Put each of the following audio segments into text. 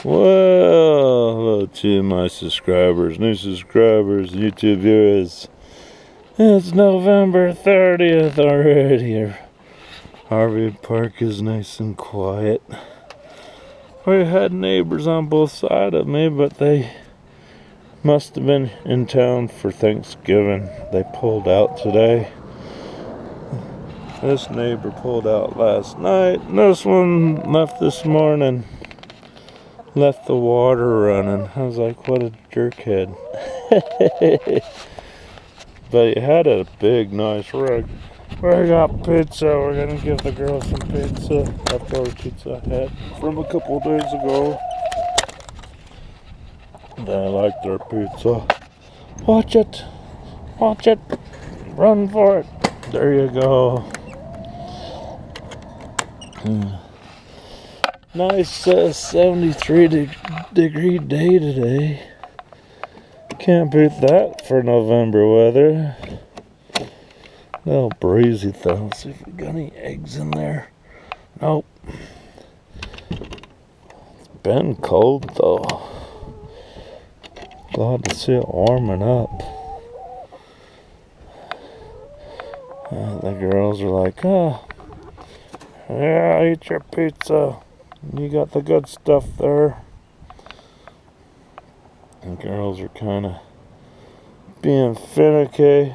Well, hello to my subscribers, new subscribers, YouTube viewers. It's November 30th already. RV Park is nice and quiet. We had neighbors on both sides of me, but they must have been in town for Thanksgiving. They pulled out today. This neighbor pulled out last night, and this one left this morning. Left the water running. I was like, what a jerkhead. But he had a big, nice rig. We got pizza. We're gonna give the girls some pizza. Leftover pizza I had from a couple of days ago. They like their pizza. Watch it. Watch it. Run for it. There you go. Nice 73-degree day today. Can't beat that for November weather. A little breezy though. Let's see if we got any eggs in there. Nope. It's been cold though. Glad to see it warming up. The girls are like, oh, yeah, eat your pizza. You got the good stuff there. The girls are kind of being finicky,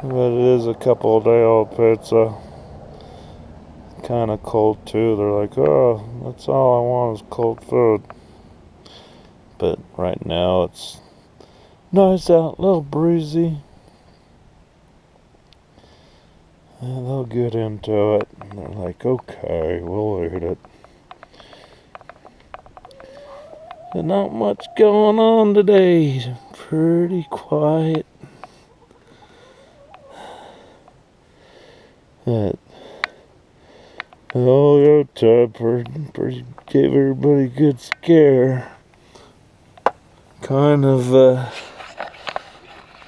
but it is a couple of day old pizza. Kind of cold too. They're like, oh, that's all I want is cold food. But right now it's nice out, a little breezy. And they'll get into it. And they're like, okay, we'll eat it. But not much going on today. Pretty quiet. But oh, pretty gave everybody a good scare. Kind of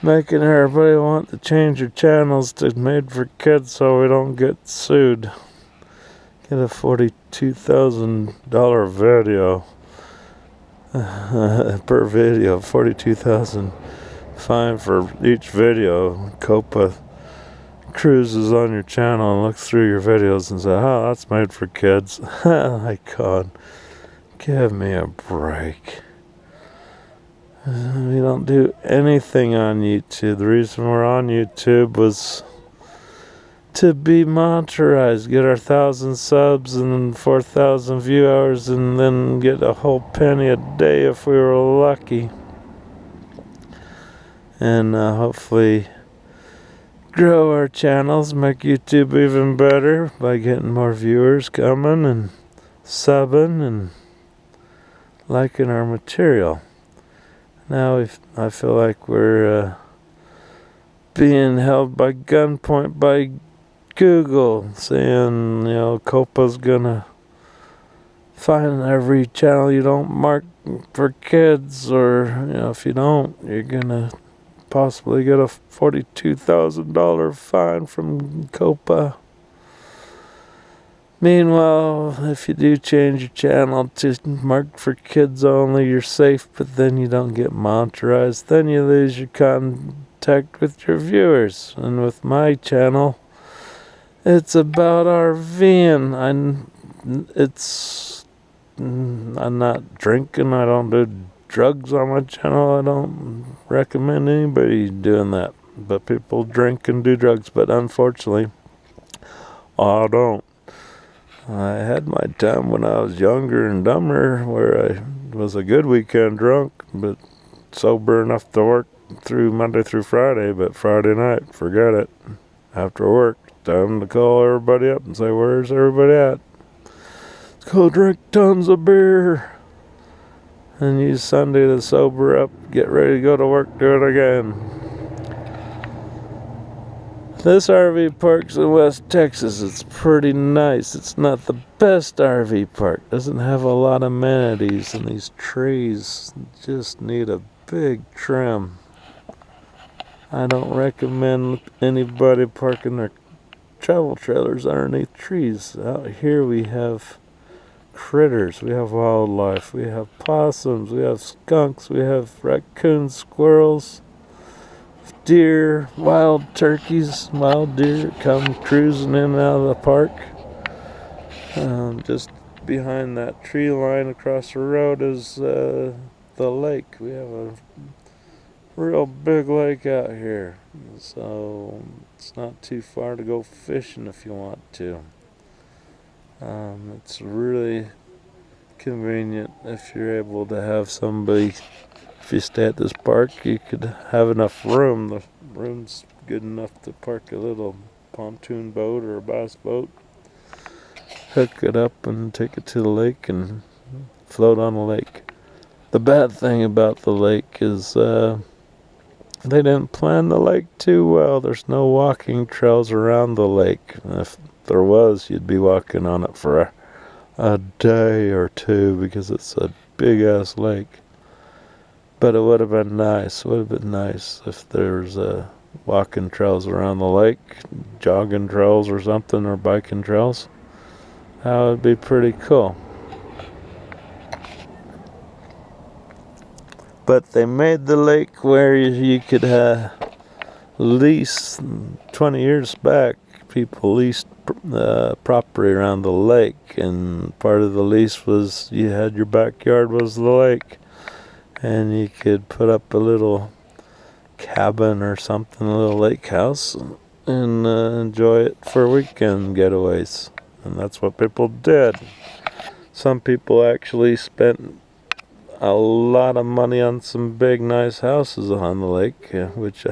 making everybody want to change their channels to Made for Kids so we don't get sued. Get a $42,000 video. Per video, 42,000 fine for each video. Copa cruises on your channel and looks through your videos and says, oh, that's made for kids. My God, give me a break. We don't do anything on YouTube. The reason we're on YouTube was to be monetized, get our 1,000 subs and 4,000 view hours, and then get a whole penny a day if we were lucky. And hopefully grow our channels, make YouTube even better by getting more viewers coming and subbing and liking our material. Now I feel like we're being held by gunpoint by Google, saying, you know, Copa's gonna find every channel you don't mark for kids, or, you know, if you don't, you're gonna possibly get a $42,000 fine from Copa. Meanwhile, if you do change your channel to marked for kids only, you're safe, but then you don't get monetized. Then you lose your contact with your viewers. And with my channel, it's about RVing. I'm not drinking. I don't do drugs on my channel. I don't recommend anybody doing that. But people drink and do drugs. But unfortunately, I don't. I had my time when I was younger and dumber, where I was a good weekend drunk, but sober enough to work through Monday through Friday. But Friday night, forget it. After work, time to call everybody up and say, where's everybody at? Let's go drink tons of beer. And use Sunday to sober up, get ready to go to work, do it again. This RV park's in West Texas. It's pretty nice. It's not the best RV park. Doesn't have a lot of amenities, and these trees just need a big trim. I don't recommend anybody parking their travel trailers underneath trees. Out here we have critters, we have wildlife, we have possums, we have skunks, we have raccoons, squirrels, deer, wild turkeys, wild deer come cruising in and out of the park. Just behind that tree line across the road is the lake. We have a real big lake out here, so it's not too far to go fishing if you want to. It's really convenient if you're able to have somebody. If you stay at this park, you could have enough room. The room's good enough to park a little pontoon boat or a bass boat, hook it up and take it to the lake and float on the lake. The bad thing about the lake is they didn't plan the lake too well. There's no walking trails around the lake. If there was, you'd be walking on it for a day or two because it's a big ass lake. But it would have been nice. Would have been nice if there's walking trails around the lake, jogging trails or something, or biking trails. That would be pretty cool. But they made the lake where you could lease. 20 years back, people leased property around the lake, and part of the lease was you had your backyard was the lake, and you could put up a little cabin or something, a little lake house, and enjoy it for weekend getaways. And that's what people did. Some people actually spent a lot of money on some big nice houses on the lake, which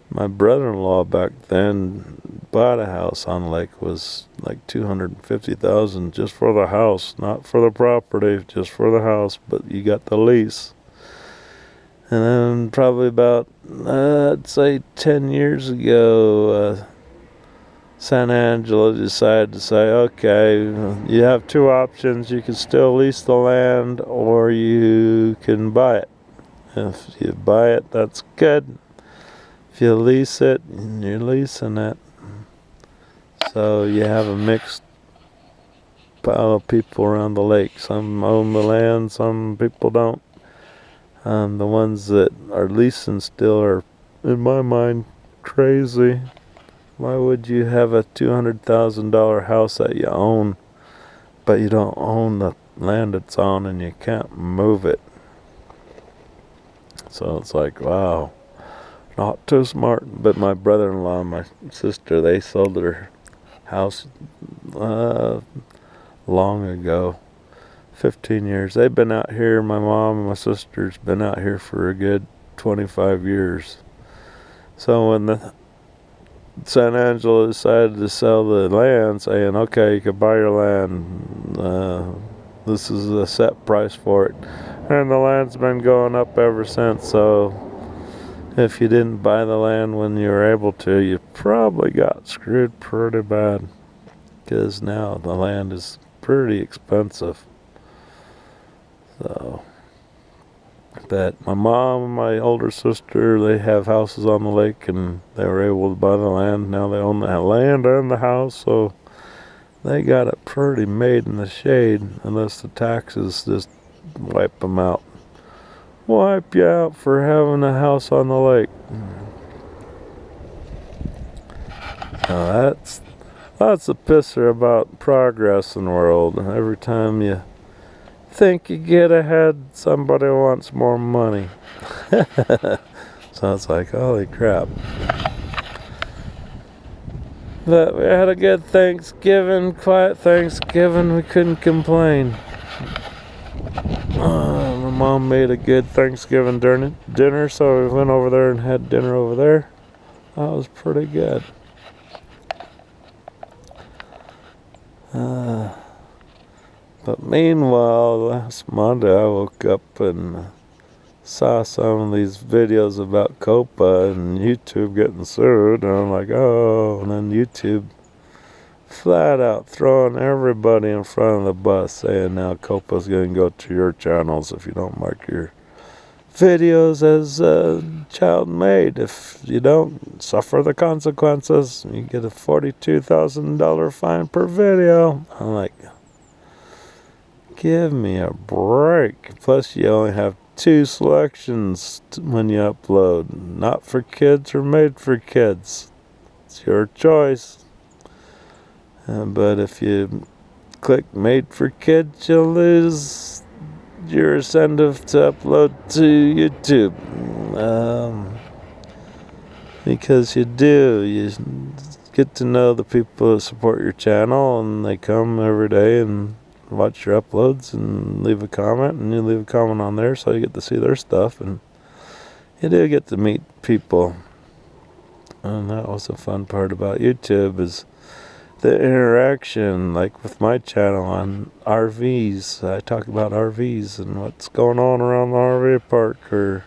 my brother-in-law back then bought a house on the lake. Was like $250,000 just for the house, not for the property, just for the house, but you got the lease. And then probably about I'd say 10 years ago, San Angelo decided to say, okay, you have two options. You can still lease the land, or you can buy it. If you buy it, that's good. If you lease it, you're leasing it. So you have a mixed pile of people around the lake. Some own the land, some people don't. The ones that are leasing still are, in my mind, crazy. Why would you have a $200,000 house that you own, but you don't own the land it's on and you can't move it? So it's like, wow, not too smart. But my brother-in-law and my sister, they sold their house long ago, 15 years. They've been out here, my mom and my sister's been out here for a good 25 years. So when the San Angelo decided to sell the land, saying, okay, you can buy your land, this is a set price for it, and the land's been going up ever since. So if you didn't buy the land when you were able to, you probably got screwed pretty bad, because now the land is pretty expensive. So, but my mom and my older sister, they have houses on the lake, and they were able to buy the land. Now they own the land and the house, so they got it pretty made in the shade, unless the taxes just wipe them out. Wipe you out for having a house on the lake. Now that's a pisser about progress in the world. Every time you think you get ahead, somebody wants more money. So it's like, holy crap. But we had a good Thanksgiving, quiet Thanksgiving. We couldn't complain. My mom made a good Thanksgiving dinner, so we went over there and had dinner over there. That was pretty good. But meanwhile, last Monday I woke up and saw some of these videos about Copa and YouTube getting sued, and I'm like, oh, and then YouTube flat out throwing everybody in front of the bus, saying now Copa's going to go to your channels if you don't mark your videos as child made. If you don't, suffer the consequences. You get a $42,000 fine per video. I'm like, Give me a break. Plus, you only have 2 selections when you upload. Not for kids or made for kids. It's your choice. But if you click made for kids, you'll lose your incentive to upload to YouTube. Because you get to know the people that support your channel, and they come every day and watch your uploads and leave a comment, and you leave a comment on there, so you get to see their stuff, and you do get to meet people. And that was the fun part about YouTube, is the interaction. Like with my channel on RVs, I talk about RVs and what's going on around the RV park, or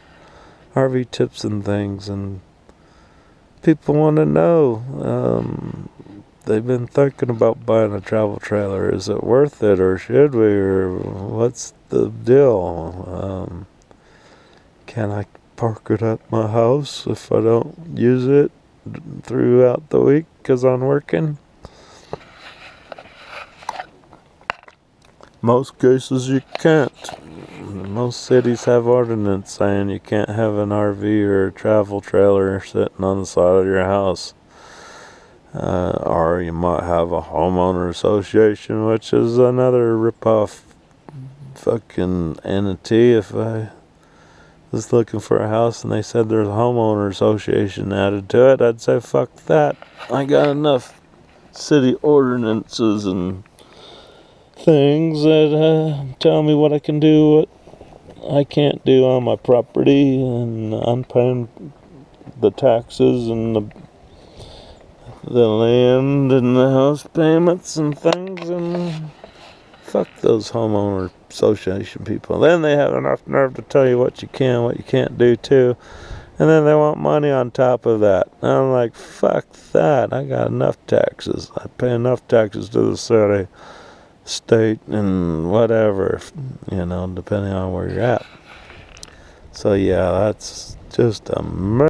RV tips and things, and people want to know. They've been thinking about buying a travel trailer. Is it worth it, or should we, or what's the deal? Can I park it at my house if I don't use it throughout the week because I'm working? Most cases you can't. Most cities have ordinance saying you can't have an RV or a travel trailer sitting on the side of your house. Or you might have a homeowner association, which is another rip-off fucking entity. If I was looking for a house and they said there's a homeowner association added to it, I'd say fuck that. I got enough city ordinances and things that tell me what I can do, what I can't do on my property, and I'm paying the taxes and the land and the house payments and things, and fuck those homeowner association people. Then they have enough nerve to tell you what you can, what you can't do too, and then they want money on top of that. And I'm like, fuck that. I got enough taxes. I pay enough taxes to the city, state, and whatever, depending on where you're at. So yeah, that's just a